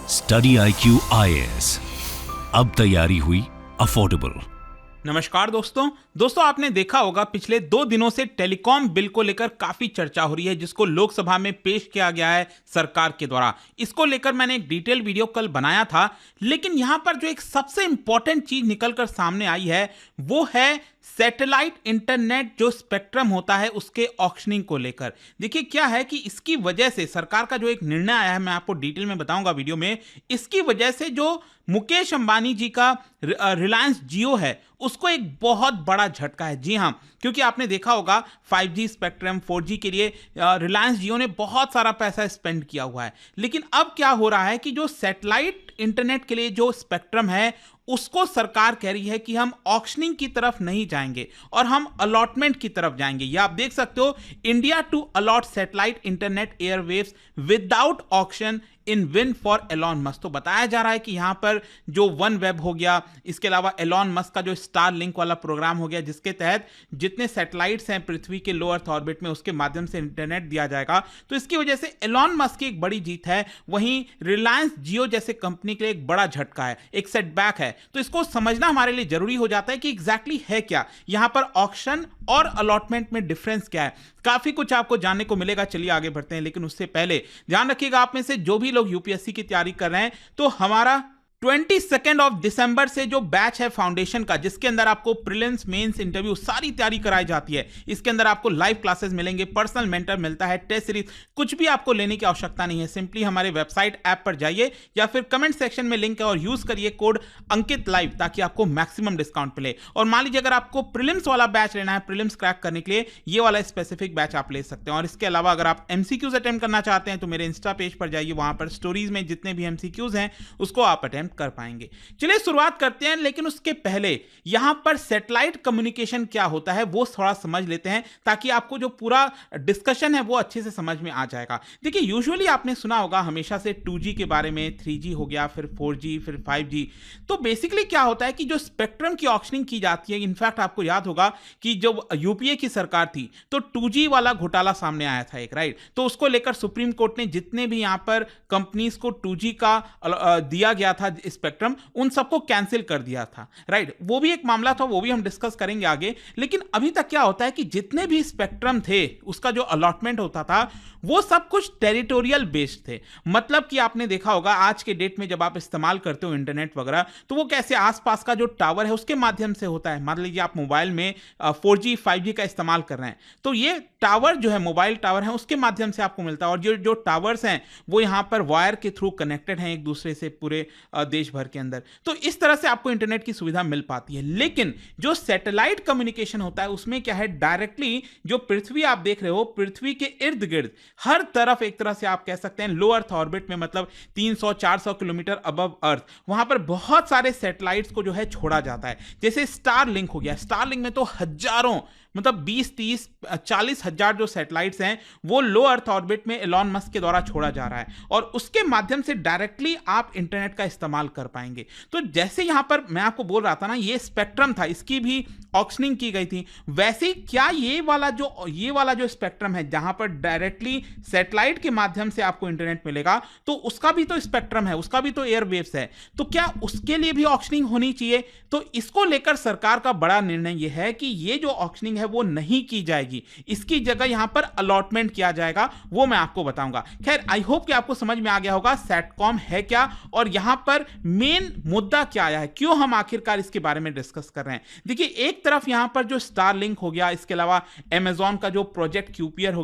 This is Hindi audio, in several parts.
स्टडी IQ IAS, अब तैयारी हुई अफोर्डेबल। नमस्कार दोस्तों आपने देखा होगा पिछले 2 दिनों से टेलीकॉम बिल को लेकर काफी चर्चा हो रही है, जिसको लोकसभा में पेश किया गया है सरकार के द्वारा। इसको लेकर मैंने एक डिटेल वीडियो कल बनाया था, लेकिन यहां पर जो एक सबसे इंपॉर्टेंट चीज निकलकर सामने आई है वो है सैटेलाइट इंटरनेट जो स्पेक्ट्रम होता है उसके ऑक्शनिंग को लेकर। देखिए क्या है कि इसकी वजह से सरकार का जो एक निर्णय आया है, मैं आपको डिटेल में बताऊंगा वीडियो में। इसकी वजह से जो मुकेश अंबानी जी का रिलायंस जियो है उसको एक बहुत बड़ा झटका है। जी हाँ, क्योंकि आपने देखा होगा 5G स्पेक्ट्रम 4G के लिए रिलायंस जियो ने बहुत सारा पैसा स्पेंड किया हुआ है, लेकिन अब क्या हो रहा है कि जो सैटेलाइट इंटरनेट के लिए जो स्पेक्ट्रम है उसको सरकार कह रही है कि हम ऑक्शनिंग की तरफ नहीं जाएंगे और हम अलॉटमेंट की तरफ जाएंगे। ये आप देख सकते हो, India to allot satellite internet airwaves without auction in win for Elon Musk. तो बताया जा रहा है कि यहां पर जो वन वेब हो गया, इसके अलावा एलॉन मस्क का जो स्टार लिंक वाला प्रोग्राम हो गया, जिसके तहत जितने सैटेलाइट्स हैं पृथ्वी के लो अर्थ ऑर्बिट में उसके माध्यम से इंटरनेट दिया जाएगा। तो इसकी वजह से एलॉन मस्क की एक बड़ी जीत है, वहीं रिलायंस जियो जैसे कंपनी के लिए एक बड़ा झटका है, एक सेटबैक है। तो इसको समझना हमारे लिए जरूरी हो जाता है कि एग्जैक्टली है क्या यहां पर ऑक्शन और अलॉटमेंट में डिफरेंस क्या है। काफी कुछ आपको जानने को मिलेगा। चलिए आगे बढ़ते हैं, लेकिन उससे पहले ध्यान रखिएगा, आप में से जो भी लोग यूपीएससी की तैयारी कर रहे हैं, तो हमारा 22 ऑफ दिसंबर से जो बैच है फाउंडेशन का, जिसके अंदर आपको प्रीलिम्स मेंस इंटरव्यू सारी तैयारी कराई जाती है, इसके अंदर आपको लाइव क्लासेस मिलेंगे, पर्सनल मेंटर मिलता है, टेस्ट सीरीज, कुछ भी आपको लेने की आवश्यकता नहीं है। सिंपली हमारे वेबसाइट ऐप पर जाइए या फिर कमेंट सेक्शन में लिंक है और यूज करिए कोड अंकित लाइव, ताकि आपको मैक्सिमम डिस्काउंट मिले। और मान लीजिए अगर आपको प्रीलिम्स वाला बैच लेना है, प्रीलिम्स क्रैक करने के लिए, ये वाला स्पेसिफिक बैच आप ले सकते हैं। और इसके अलावा अगर आप एमसीक्यूज अटेम्प्ट करना चाहते हैं तो मेरे इंस्टा पेज पर जाइए, वहां पर स्टोरीज में जितने भी एमसीक्यूज हैं उसको आप अटेम्प्ट कर पाएंगे। चलिए शुरुआत करते हैं, लेकिन उसके पहले यहां पर सैटेलाइट कम्युनिकेशन क्या होता है वो थोड़ा समझ लेते हैं, ताकि आपको जो पूरा डिस्कशन है वो अच्छे से समझ में आ जाएगा। देखिए यूजुअली आपने सुना होगा हमेशा से 2G के बारे में, 3G हो गया, फिर 4G, फिर 5G। तो बेसिकली क्या होता है कि जो स्पेक्ट्रम की ऑक्शनिंग की जाती है, इनफैक्ट आपको याद होगा कि जब यूपीए की सरकार थी तो 2G वाला घोटाला सामने आया था एक, राइट। तो उसको लेकर सुप्रीम कोर्ट ने जितने भी यहां पर कंपनीज को 2G का दिया गया था स्पेक्ट्रम, उन सबको कैंसिल कर दिया था, राइट। वो भी एक मामला था, वो भी हम डिस्कस करेंगे आगे। लेकिन अभी तक क्या होता है कि जितने भी स्पेक्ट्रम थे उसका जो अलॉटमेंट होता था वो सब कुछ टेरिटोरियल बेस्ड थे। मतलब कि आपने देखा होगा आज के डेट में जब आप इस्तेमाल करते हो इंटरनेट वगैरह, तो वो कैसे आसपास का जो टावर है उसके माध्यम से होता है। मान लीजिए आप मोबाइल में 4G 5G का इस्तेमाल कर रहे हैं, तो ये टावर जो है मोबाइल टावर है उसके माध्यम से आपको मिलता है। और जो टावर्स हैं वो यहां पर वायर के थ्रू कनेक्टेड हैं एक दूसरे से पूरे देश भर के अंदर। तो इस तरह से आपको इंटरनेट की सुविधा मिल पाती है। लेकिन जो सैटेलाइट कम्युनिकेशन होता है उसमें क्या है, डायरेक्टली जो पृथ्वी आप देख रहे हो, पृथ्वी के इर्द गिर्द हर तरफ एक तरह से आप कह सकते हैं लो अर्थ ऑर्बिट में, मतलब 300-400 किलोमीटर अबव अर्थ, वहां पर बहुत सारे सैटेलाइट्स को जो है छोड़ा जाता है। जैसे स्टार लिंक हो गया, स्टार लिंक में तो हजारों, मतलब 20-30-40 हजार जो सैटेलाइट्स हैं वो लो अर्थ ऑर्बिट में एलॉन मस्क के द्वारा छोड़ा जा रहा है, और उसके माध्यम से डायरेक्टली आप इंटरनेट का इस्तेमाल कर पाएंगे। तो जैसे यहां पर मैं आपको बोल रहा था ना, ये स्पेक्ट्रम था, इसकी भी ऑक्शनिंग की गई थी, वैसे ही क्या ये वाला जो स्पेक्ट्रम है जहां पर डायरेक्टली सैटेलाइट के माध्यम से आपको इंटरनेट मिलेगा, तो उसका भी तो स्पेक्ट्रम है, उसका भी तो एयरवेव्स है, तो क्या उसके लिए भी ऑक्शनिंग होनी चाहिए? तो इसको लेकर सरकार का बड़ा निर्णय यह है कि ये जो ऑक्शनिंग है वो नहीं की जाएगी, इसकी जगह यहां पर अलॉटमेंट किया जाएगा। वो मैं आपको बताऊंगा। खैर, आई होप कि आपको समझ में आ गया होगा सैटकॉम है क्या और यहां पर मेन मुद्दा क्या आया है, क्यों हम आखिरकार इसके बारे में डिस्कस कर रहे हैं। देखिए एक तरफ यहां पर जो स्टारलिंक हो गया, इसके अलावा अमेजॉन का जो प्रोजेक्ट क्यूपियर हो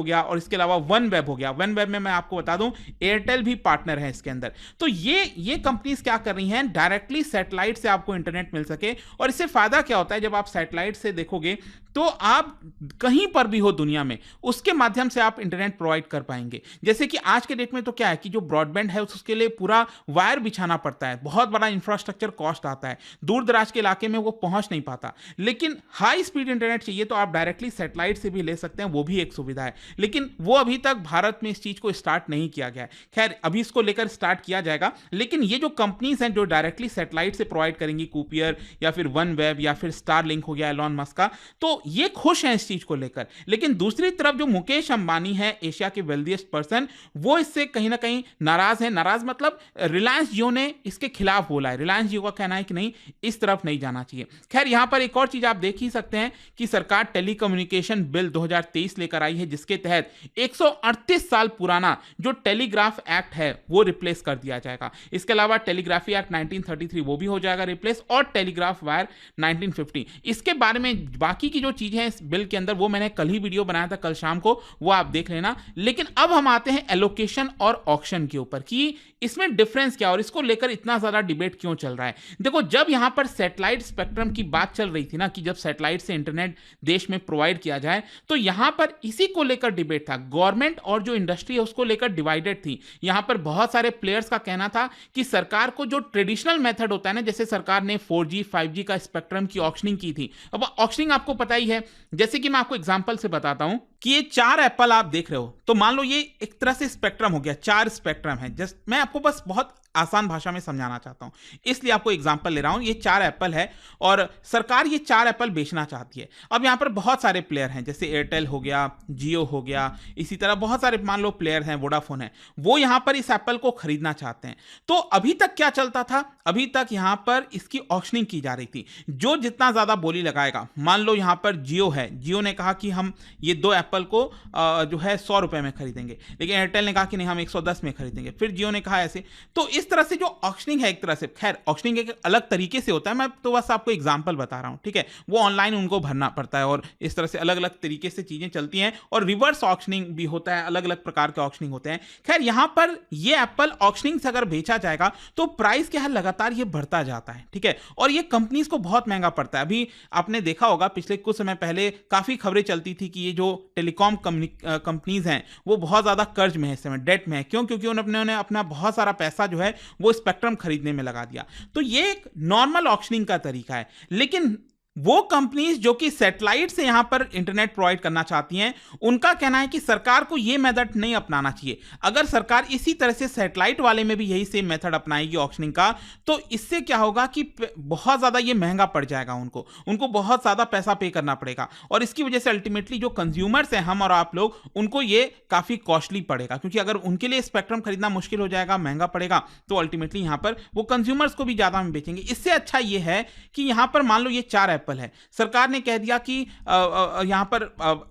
गया और इसके अलावा वन वेब हो गया। वन वेब में मैं आपको बता दूं एयरटेल भी पार्टनर है इसके अंदर। तो ये कंपनीज क्या कर रही हैं, डायरेक्टली सैटेलाइट से आपको इंटरनेट मिल सके। और इससे फायदा क्या होता है, जब आप सैटेलाइट से देखोगे तो आप कहीं पर भी हो दुनिया में, उसके माध्यम से आप इंटरनेट प्रोवाइड कर पाएंगे। जैसे कि आज के डेट में तो क्या है कि जो ब्रॉडबैंड है उसके लिए पूरा वायर बिछाना पड़ता है, बहुत बड़ा इंफ्रास्ट्रक्चर कॉस्ट आता है। दूर दराज के इलाके में वो पहुंच नहीं पाता। लेकिन हाई स्पीड इंटरनेट चाहिए तो आप डायरेक्टली सैटेलाइट से भी ले सकते हैं, वो भी एक सुविधा है। लेकिन वो अभी तक भारत में इस चीज को स्टार्ट नहीं किया गया है। खैर, अभी इसको लेकर स्टार्ट किया जाएगा। लेकिन ये जो कंपनीज हैं जो डायरेक्टली सैटेलाइट से प्रोवाइड करेंगी, कूपियर या फिर वन वेब या फिर स्टारलिंक हो गया एलॉन मस्क का, तो ये खुश हैं इस चीज को लेकर। लेकिन दूसरी तरफ जो मुकेश अंबानी है, एशिया के वेल्दीएस्ट पर्सन, वो इससे कहीं ना कहीं नाराज है। नाराज मतलब रिलायंस जियो ने इसके खिलाफ बोला है। रिलायंस जियो का कहना है कि नहीं, इस तरफ नहीं जाना चाहिए। खैर, यहां पर एक और चीज आप देख ही सकते हैं कि सरकार टेलीकम्युनिकेशन बिल 2023 लेकर आई है, जिसके तहत 138 साल पुराना जो टेलीग्राफ एक्ट है वो रिप्लेस कर दिया जाएगा। इसके अलावा टेलीग्राफी एक्ट 1933 वो भी हो जाएगा रिप्लेस, और टेलीग्राफ वायर 1950। इसके बारे में बाकी की जो चीजें हैं इस बिल के अंदर, वो मैंने कल ही वीडियो बनाया था, कल शाम को, वो आप देख लेना। लेकिन अब हम आते हैं एलोकेशन और ऑक्शन के ऊपर कि इसमें डिफरेंस क्या और इसको लेकर इतना ज्यादा डिबेट क्यों चल रहा है। देखो, जब यहां पर सैटेलाइट स्पेक्ट्रम की बात चल रही थी ना, कि जब सैटेलाइट से इंटरनेट देश में प्रोवाइड किया जाए, तो यहां पर इसी को लेकर डिबेट था। गवर्नमेंट और जो इंडस्ट्री है उसको लेकर डिवाइडेड थी। यहां पर बहुत सारे प्लेयर्स का कहना था कि सरकार को जो ट्रेडिशनल मेथड होता है ना, जैसे सरकार ने 4G 5G का स्पेक्ट्रम की ऑक्शनिंग की थी। अब ऑक्शनिंग आपको पता ही है, जैसे कि मैं आपको एग्जांपल से बताता हूं कि ये 4 एप्पल आप देख रहे हो, तो मान लो ये एक तरह से स्पेक्ट्रम हो गया, 4 स्पेक्ट्रम है। जस्ट मैं आपको बस बहुत आसान भाषा में समझाना चाहता हूं, इसलिए आपको एग्जांपल ले रहा हूं। ये 4 एप्पल है और सरकार ये 4 एप्पल बेचना चाहती है। अब यहां पर बहुत सारे प्लेयर हैं, जैसे एयरटेल हो गया, जियो हो गया, इसी तरह बहुत सारे मान लो प्लेयर हैं, वोडाफोन है, वो यहां पर इस एप्पल को खरीदना चाहते हैं। तो अभी तक क्या चलता था, अभी तक यहां पर इसकी ऑक्शनिंग की जा रही थी। जो जितना ज्यादा बोली लगाएगा, मान लो यहां पर जियो है, जियो ने कहा कि हम ये 2 एप्पल को जो है 100 रुपए में खरीदेंगे, लेकिन एयरटेल ने कहा कि नहीं, हम 110 में खरीदेंगे, फिर जियो ने कहा ऐसे। तो इस तरह से जो ऑक्शनिंग है एक तरह से, खैर ऑक्शनिंग एक अलग तरीके से होता है, मैं तो बस आपको एग्जांपल बता रहा हूं, ठीक है। वो ऑनलाइन उनको भरना पड़ता है और इस तरह से अलग अलग तरीके से चीजें चलती हैं, और रिवर्स ऑक्शनिंग भी होता है, अलग अलग प्रकार के ऑक्शनिंग होते हैं। खैर, यहां पर ये एप्पल ऑक्शनिंग से अगर बेचा जाएगा तो प्राइस क्या है, लगातार ये बढ़ता जाता है, ठीक है। और ये कंपनीज को बहुत महंगा पड़ता है। अभी आपने देखा होगा पिछले कुछ समय पहले काफी खबरें चलती थी कि ये जो टेलीकॉम कंपनीज हैं वो बहुत ज्यादा कर्ज में है, इस समय डेट में है। क्यों? क्योंकि उन्होंने अपना बहुत सारा पैसा जो है वो स्पेक्ट्रम खरीदने में लगा दिया। तो ये एक नॉर्मल ऑक्शनिंग का तरीका है। लेकिन वो कंपनीज जो कि सैटेलाइट से यहां पर इंटरनेट प्रोवाइड करना चाहती हैं, उनका कहना है कि सरकार को यह मेथड नहीं अपनाना चाहिए। अगर सरकार इसी तरह से सैटेलाइट वाले में भी यही सेम मेथड अपनाएगी ऑक्शनिंग का, तो इससे क्या होगा कि बहुत ज्यादा ये महंगा पड़ जाएगा, उनको बहुत ज्यादा पैसा पे करना पड़ेगा, और इसकी वजह से अल्टीमेटली जो कंज्यूमर्स हैं, हम और आप लोग, उनको ये काफी कॉस्टली पड़ेगा। क्योंकि अगर उनके लिए स्पेक्ट्रम खरीदना मुश्किल हो जाएगा, महंगा पड़ेगा, तो अल्टीमेटली यहां पर वो कंज्यूमर्स को भी ज्यादा में बेचेंगे। इससे अच्छा ये है कि यहां पर मान लो ये 4 एप्पल है, सरकार ने कह दिया कि यहां पर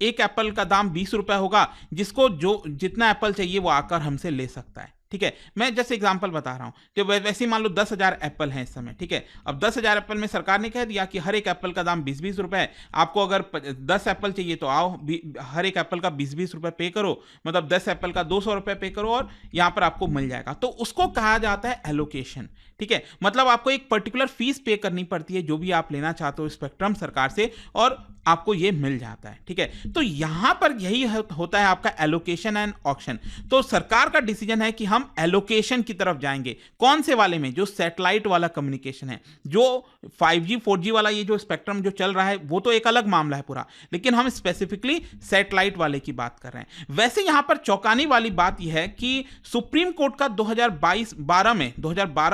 एक एप्पल का दाम 20 रुपए होगा, जिसको जो जितना एप्पल चाहिए वो आकर हमसे ले सकता है, ठीक है। मैं जैसे एग्जांपल बता रहा हूं कि वैसे ही मान लो 10,000 एप्पल हैं इस समय, ठीक है। अब 10,000 एप्पल में सरकार ने कह दिया कि हर एक एप्पल का दाम 20-20 रुपए है। आपको अगर 10 एप्पल चाहिए तो आओ, हर एक एप्पल का 20-20 रुपए पे करो, मतलब 10 एप्पल का 200 रुपए पे करो और यहां पर आपको मिल जाएगा। तो उसको कहा जाता है एलोकेशन, ठीक है। मतलब आपको एक पर्टिकुलर फीस पे करनी पड़ती है जो भी आप लेना चाहते हो स्पेक्ट्रम सरकार से, और आपको ये मिल जाता है, ठीक है। तो यहां पर यही होता है आपका एलोकेशन एंड ऑक्शन। तो सरकार का डिसीजन है कि हम एलोकेशन की तरफ जाएंगे। कौन से वाले में? जो सैटेलाइट वाला कम्युनिकेशन है, जो 5G 4G वाला ये जो स्पेक्ट्रम जो चल रहा है वो तो एक अलग मामला है पूरा, लेकिन हम स्पेसिफिकली सैटेलाइट वाले की बात कर रहे हैं। वैसे यहां पर चौंकाने वाली बात यह है कि सुप्रीम कोर्ट का 2012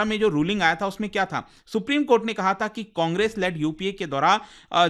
में जो रूलिंग आया था उसमें क्या था, सुप्रीम कोर्ट ने कहा था कि कांग्रेस लेड यूपीए के द्वारा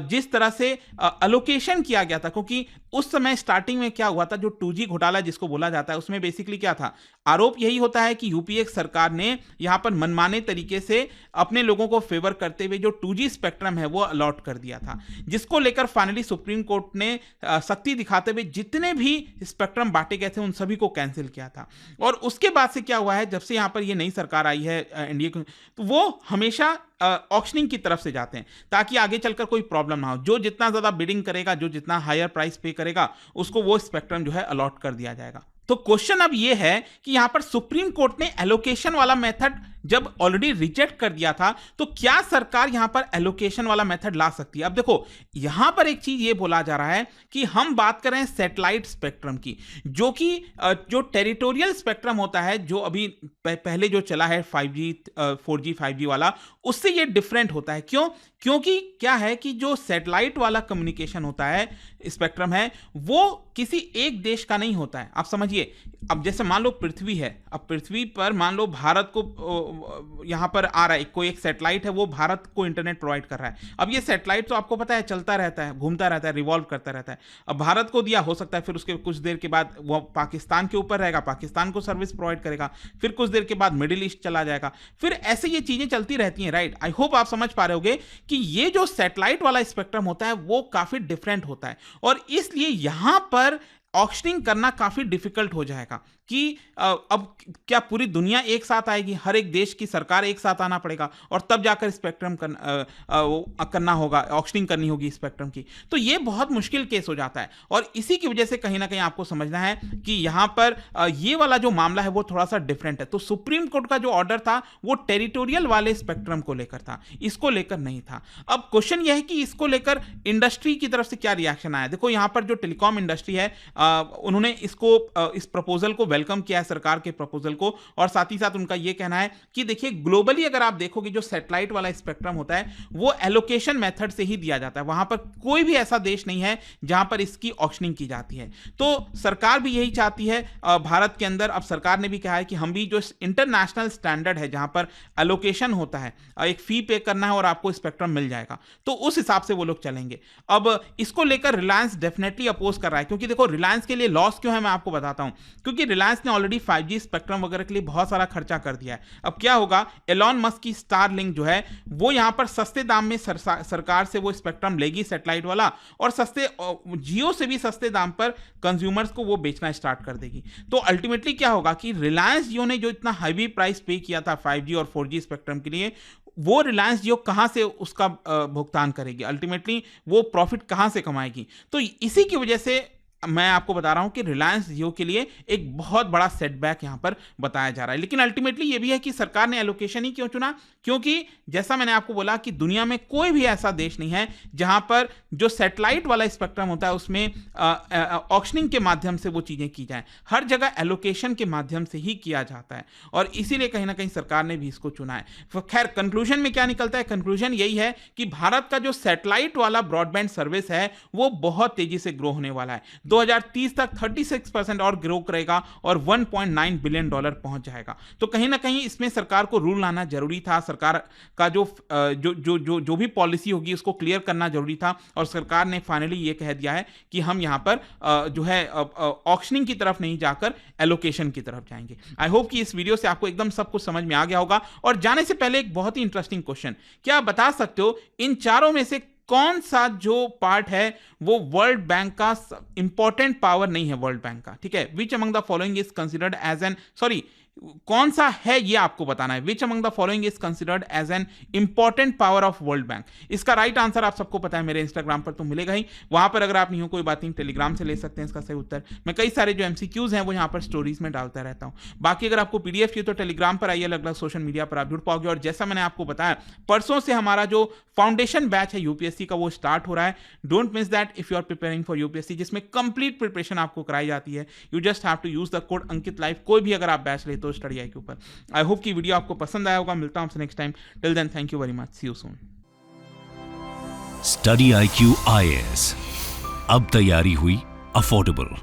जिस तरह से अलोकेशन किया गया था, क्योंकि उस समय स्टार्टिंग में क्या हुआ था, जो 2G घोटाला जिसको बोला जाता है, उसमें बेसिकली क्या था, आरोप यही होता है कि यूपीए सरकार ने यहां पर मनमाने तरीके से अपने लोगों को फेवर करते हुए जो 2G स्पेक्ट्रम है वो अलॉट कर दिया था, जिसको लेकर फाइनली सुप्रीम कोर्ट ने सख्ती दिखाते हुए जितने भी स्पेक्ट्रम बांटे गए थे उन सभी को कैंसिल किया था। और उसके बाद से क्या हुआ है, जब से यहां पर ये नई सरकार आई है एनडीए, तो वो हमेशा ऑक्शनिंग की तरफ से जाते हैं ताकि आगे चलकर कोई प्रॉब्लम ना हो। जो जितना ज्यादा बिडिंग करेगा, जो जितना हायर प्राइस पे करेगा, उसको वो स्पेक्ट्रम जो है अलॉट कर दिया जाएगा। तो क्वेश्चन अब ये है कि यहां पर सुप्रीम कोर्ट ने एलोकेशन वाला मेथड जब ऑलरेडी रिजेक्ट कर दिया था, तो क्या सरकार यहां पर एलोकेशन वाला मेथड ला सकती है? अब देखो, यहां पर एक चीज ये बोला जा रहा है कि हम बात कर रहे हैं सैटेलाइट स्पेक्ट्रम की, जो कि जो टेरिटोरियल स्पेक्ट्रम होता है, जो अभी पहले जो चला है 5G 4G 5G वाला, उससे ये डिफरेंट होता है। क्यों? क्योंकि क्या है कि जो सैटेलाइट वाला कम्युनिकेशन होता है, स्पेक्ट्रम है, वो किसी एक देश का नहीं होता है। आप समझिए, अब जैसे मान लो पृथ्वी है, अब पृथ्वी पर मान लो भारत को यहां पर आ रहा है कोई एक सैटेलाइट है, वो भारत को इंटरनेट प्रोवाइड कर रहा है। अब ये सैटेलाइट तो आपको पता है चलता रहता है, घूमता रहता है, रिवॉल्व करता रहता है। अब भारत को दिया, हो सकता है फिर उसके कुछ देर के बाद वो पाकिस्तान के ऊपर रहेगा, पाकिस्तान को सर्विस प्रोवाइड करेगा, फिर कुछ देर के बाद मिडिल ईस्ट चला जाएगा, फिर ऐसे ये चीजें चलती रहती हैं, राइट? आई होप आप समझ पा रहे होगे कि ये जो सैटेलाइट वाला स्पेक्ट्रम होता है वो काफी डिफरेंट होता है, और इसलिए यहां पर ऑक्शनिंग करना काफी डिफिकल्ट हो जाएगा कि अब क्या पूरी दुनिया एक साथ आएगी, हर एक देश की सरकार एक साथ आना पड़ेगा, और तब जाकर स्पेक्ट्रम करना होगा, ऑक्शनिंग करनी होगी स्पेक्ट्रम की। तो ये बहुत मुश्किल केस हो जाता है, और इसी की वजह से कहीं ना कहीं आपको समझना है कि यहां पर ये वाला जो मामला है वो थोड़ा सा डिफरेंट है। तो सुप्रीम कोर्ट का जो ऑर्डर था वो टेरिटोरियल वाले स्पेक्ट्रम को लेकर था, इसको लेकर नहीं था। अब क्वेश्चन यह है कि इसको लेकर इंडस्ट्री की तरफ से क्या रिएक्शन आया। देखो, यहां पर जो टेलीकॉम इंडस्ट्री है, उन्होंने इसको इस प्रपोजल को वेलकम किया है, सरकार के प्रपोजल को, और साथ ही साथ उनका यह कहना है कि देखिए, ग्लोबली अगर आप देखोगे जो सैटेलाइट वाला स्पेक्ट्रम होता है वो एलोकेशन मेथड से ही दिया जाता है, वहां पर कोई भी ऐसा देश नहीं है जहां पर इसकी ऑक्शनिंग की जाती है। तो सरकार भी यही चाहती है भारत के अंदर। अब सरकार ने भी कहा है कि हम भी जो इंटरनेशनल स्टैंडर्ड है जहां पर एलोकेशन होता है, एक फी पे करना है और आपको स्पेक्ट्रम मिल जाएगा, तो उस हिसाब से वो लोग चलेंगे। अब इसको लेकर रिलायंस डेफिनेटली अपोज कर रहा है, क्योंकि देखो, रिलायंस के लिए लॉस क्यों है मैं आपको बताता हूं। क्योंकि रिलायंस ने ऑलरेडी 5G स्पेक्ट्रम वगैरह के लिए बहुत सारा खर्चा कर दिया है। अब क्या होगा, एलॉन मस्क की स्टारलिंक जो है वो यहां पर सस्ते दाम में सरकार से वो स्पेक्ट्रम लेगी सैटेलाइट वाला, और सस्ते जियो से भी सस्ते दाम पर कंज्यूमर्स को वो बेचना स्टार्ट कर देगी। तो अल्टीमेटली क्या होगा कि रिलायंस जियो ने जो इतना हैवी प्राइस पे किया था 5G और 4G स्पेक्ट्रम के लिए, वो रिलायंस जियो कहां से उसका भुगतान करेगी, अल्टीमेटली वो प्रॉफिट कहां से कमाएगी। तो इसी की वजह से मैं आपको बता रहा हूं कि रिलायंस जियो के लिए एक बहुत बड़ा सेटबैक यहां पर बताया जा रहा है। लेकिन अल्टीमेटली ये भी है कि सरकार ने एलोकेशन ही क्यों चुना, क्योंकि जैसा मैंने आपको बोला कि दुनिया में कोई भी ऐसा देश नहीं है जहां पर जो सैटेलाइट वाला स्पेक्ट्रम होता है उसमें ऑक्शनिंग के माध्यम से वो चीजें की जाए। हर जगह एलोकेशन के माध्यम से ही किया जाता है, और इसीलिए कहीं ना कहीं सरकार ने भी इसको चुना है। खैर, कंक्लूजन में क्या निकलता है? कंक्लूजन यही है कि भारत का जो सैटेलाइट वाला ब्रॉडबैंड सर्विस है वो बहुत तेजी से ग्रो होने वाला है। 2030 तक 36% और ग्रो करेगा और $1.9 बिलियन पहुंच जाएगा। तो कहीं ना कहीं इसमें सरकार को रूल लाना जरूरी था, सरकार का जो भी पॉलिसी होगी उसको क्लियर करना जरूरी था, और सरकार ने फाइनली ये कह दिया है कि हम यहां पर जो है ऑक्शनिंग की तरफ नहीं जाकर एलोकेशन की तरफ जाएंगे। आई होप कि इस वीडियो से आपको एकदम सब कुछ समझ में आ गया होगा। और जाने से पहले एक बहुत ही इंटरेस्टिंग क्वेश्चन, क्या आप बता सकते हो इन चारों में से कौन सा जो पार्ट है वो वर्ल्ड बैंक का इंपॉर्टेंट पावर नहीं है? वर्ल्ड बैंक का, ठीक है, which among the following is considered as an कौन सा है ये आपको बताना है। Which among the following is considered as an important power of world bank. इसका राइट आंसर आप सबको पता है, मेरे इंस्टाग्राम पर तो मिलेगा ही, वहां पर अगर आप नहीं हो कोई बात नहीं, टेलीग्राम से ले सकते हैं इसका सही उत्तर। मैं कई सारे जो MCQs हैं वो यहाँ पर स्टोरीज में डालता रहता हूँ। बाकी अगर आपको PDF चाहिए तो टेलीग्राम पर आइए, अलग अलग सोशल मीडिया पर आप जुड़ पाओगे। और जैसा मैंने आपको बताया, परसों से हमारा जो फाउंडेशन बैच है UPSC का वो स्टार्ट हो रहा है। Don't miss that if you are preparing for UPSC, जिसमें कंप्लीट प्रिपरेशन आपको कराई जाती है। You just have to use the code Ankit live, कोई भी अगर आप बैच लेते हो स्टडी आई के ऊपर। आई होप कि वीडियो आपको पसंद आया होगा। मिलता हूं आपसे next time. Till then, thank you very much, see you soon. Study IQ IAS, अब तैयारी हुई अफोर्डेबल।